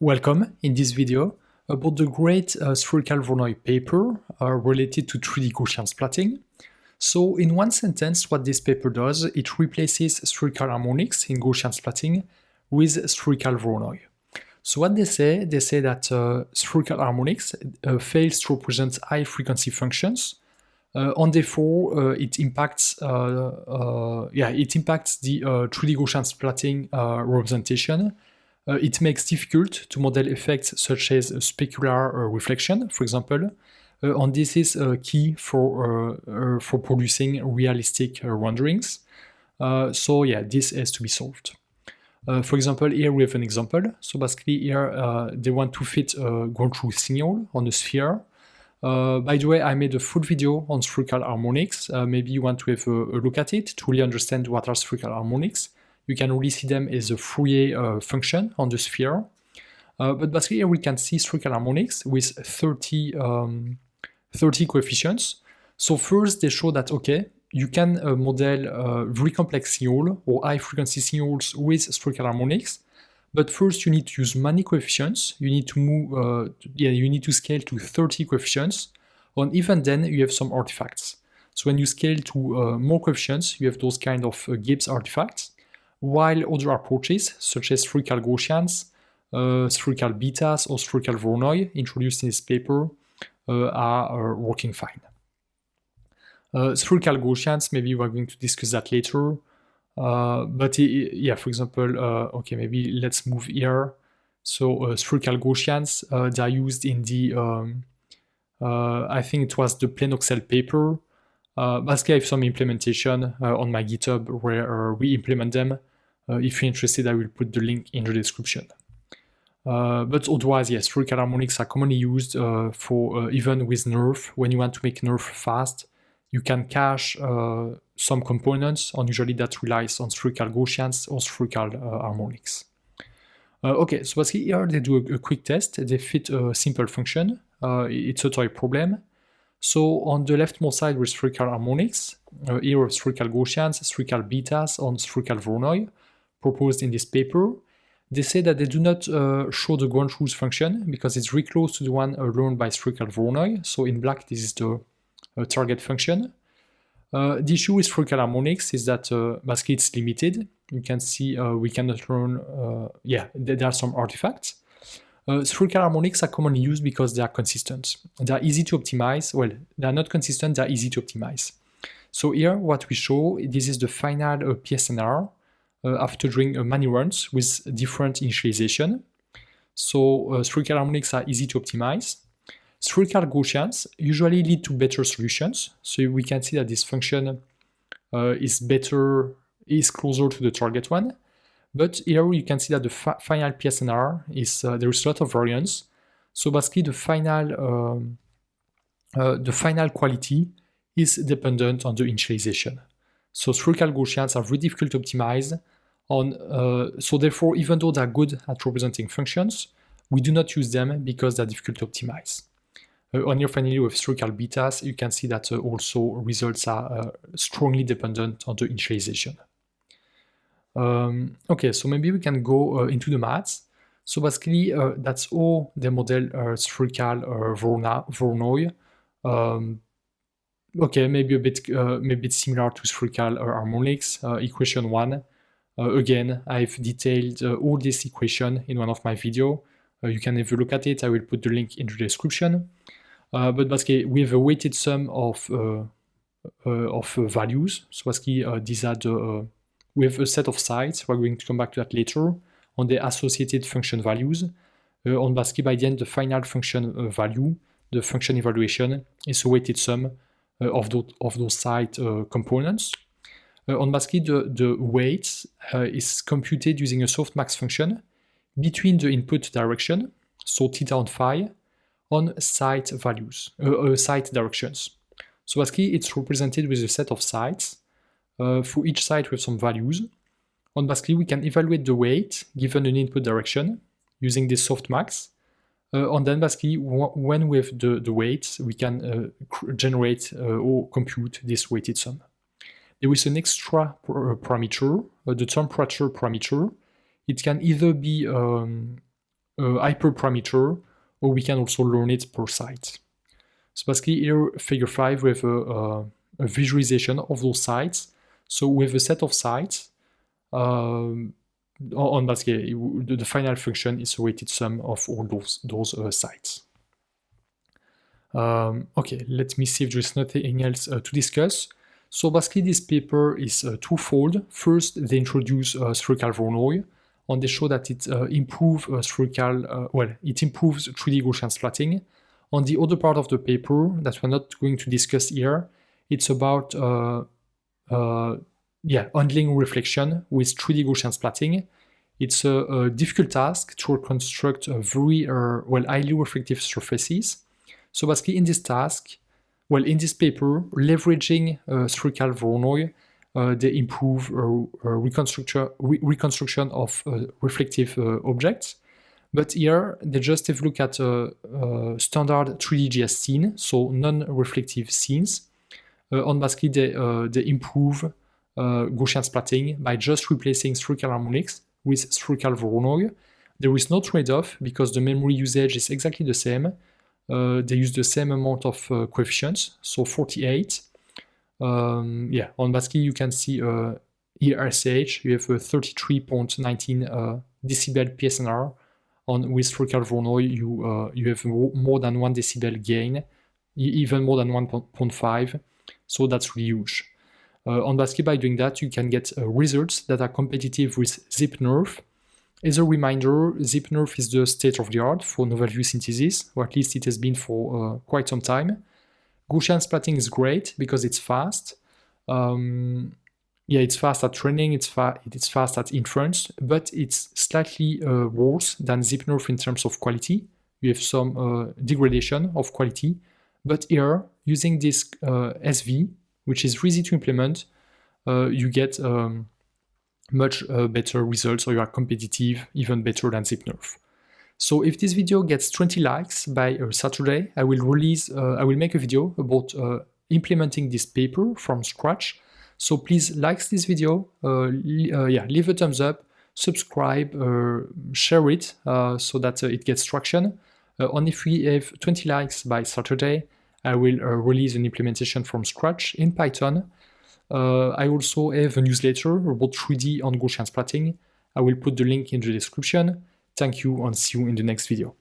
Welcome in this video about the great Spherical Voronoi paper related to 3D Gaussian splatting. So in one sentence, what this paper does, it replaces spherical harmonics in Gaussian splatting with Spherical Voronoi. So what they say that spherical harmonics fails to represent high frequency functions, and therefore it impacts the 3D Gaussian splatting representation. It makes difficult to model effects such as specular reflection, for example, and this is key for producing realistic renderings. So yeah, this has to be solved. For example, here we have an example. So basically here they want to fit a ground truth signal on a sphere. By the way, I made a full video on spherical harmonics. Maybe you want to have a look at it to really understand what are spherical harmonics. You can really see them as a Fourier function on the sphere. But basically here we can see spherical harmonics with 30 coefficients. So first they show that, okay, you can model very complex signal or high frequency signals with spherical harmonics. But first you need to use many coefficients. You need to move, you need to scale to 30 coefficients. And even then you have some artifacts. So when you scale to more coefficients, you have those kind of Gibbs artifacts. While other approaches, such as spherical Gaussians, spherical betas, or spherical Voronoi, introduced in this paper, are working fine. Spherical Gaussians, maybe we're going to discuss that later. But yeah, for example, okay, maybe let's move here. So spherical Gaussians, they are used in the, I think it was the Planoxel paper. Basically, I have some implementation on my GitHub where we implement them. If you're interested, I will put the link in the description. But otherwise, yes, spherical harmonics are commonly used for even with nerf. When you want to make nerf fast, you can cache some components, and usually that relies on spherical Gaussians or spherical harmonics. Okay, so basically here they do a quick test. They fit a simple function. It's a toy problem. So on the leftmost side with spherical harmonics, here we have spherical Gaussians, spherical betas, and spherical Voronoi proposed in this paper. They say that they do not show the ground truth function because it's very close to the one learned by spherical Voronoi. So in black, this is the target function. The issue with spherical harmonics is that basically it's limited. You can see we cannot learn, there are some artifacts. Spherical harmonics are commonly used because they are consistent. They are easy to optimize. Well, they are not consistent, they are easy to optimize. So here, what we show, this is the final PSNR after doing many runs with different initialization. So spherical harmonics are easy to optimize. Spherical Gaussians usually lead to better solutions. So we can see that this function is closer to the target one. But here you can see that the final PSNR is there is a lot of variance. So basically the final quality is dependent on the initialization. So spherical Gaussians are very difficult to optimize. So therefore, even though they're good at representing functions, we do not use them because they're difficult to optimize. On here finally with spherical betas, you can see that also results are strongly dependent on the initialization. Okay, so maybe we can go into the maths. So basically, that's all the model spherical Voronoi. Okay, maybe a bit similar to spherical harmonics. Equation 1. Again, I've detailed all this equation in one of my videos. You can have a look at it. I will put the link in the description. But basically, we have a weighted sum of values. So basically, these are the we have a set of sites. We're going to come back to that later on the associated function values. On basically, by the end, the final function value, the function evaluation, is a weighted sum of those site components. On basically, the weight is computed using a softmax function between the input direction, so theta and phi, on site values, site directions. So basically, it's represented with a set of sites. For each site, we have some values. And basically, we can evaluate the weight given an input direction using this softmax. And then basically, when we have the weights, we can generate or compute this weighted sum. There is an extra parameter, the temperature parameter. It can either be hyperparameter, or we can also learn it per site. So basically here, figure 5, we have a visualization of those sites. So we have a set of sites. On basically, the final function is a weighted sum of all those sites. Okay, let me see if there's nothing else to discuss. So basically, this paper is twofold. First, they introduce spherical Voronoi, and they show that it improves it improves 3D Gaussian splatting. On the other part of the paper that we're not going to discuss here, it's about handling reflection with 3D Gaussian splatting. It's a difficult task to reconstruct very highly reflective surfaces. So basically in this task, in this paper, leveraging spherical Voronoi, they improve reconstruction of reflective objects. But here, they just have a look at standard 3D GS scene, so non-reflective scenes. On basically, they improve Gaussian splatting by just replacing spherical harmonics with spherical Voronoi. There is no trade-off because the memory usage is exactly the same. They use the same amount of coefficients, so 48. On basically you can see here SH, you have a 33.19 decibel PSNR. With spherical Voronoi, you have more than 1 decibel gain, even more than 1.5, so that's really huge. On basically by doing that, you can get results that are competitive with ZipNerf. As a reminder, ZipNerf is the state-of-the-art for novel view synthesis, or at least it has been for quite some time. Gaussian splatting is great because it's fast. It's fast at training, it's fast at inference, but it's slightly worse than ZipNerf in terms of quality. You have some degradation of quality, but here, using this SV, which is easy to implement, you get much better results, or you are competitive, even better than ZipNerf. So if this video gets 20 likes by Saturday, I will make a video about implementing this paper from scratch. So please like this video, leave a thumbs up, subscribe, share it so that it gets traction. And if we have 20 likes by Saturday, I will release an implementation from scratch in Python. I also have a newsletter about 3D and Gaussian splatting. I will put the link in the description. Thank you and see you in the next video.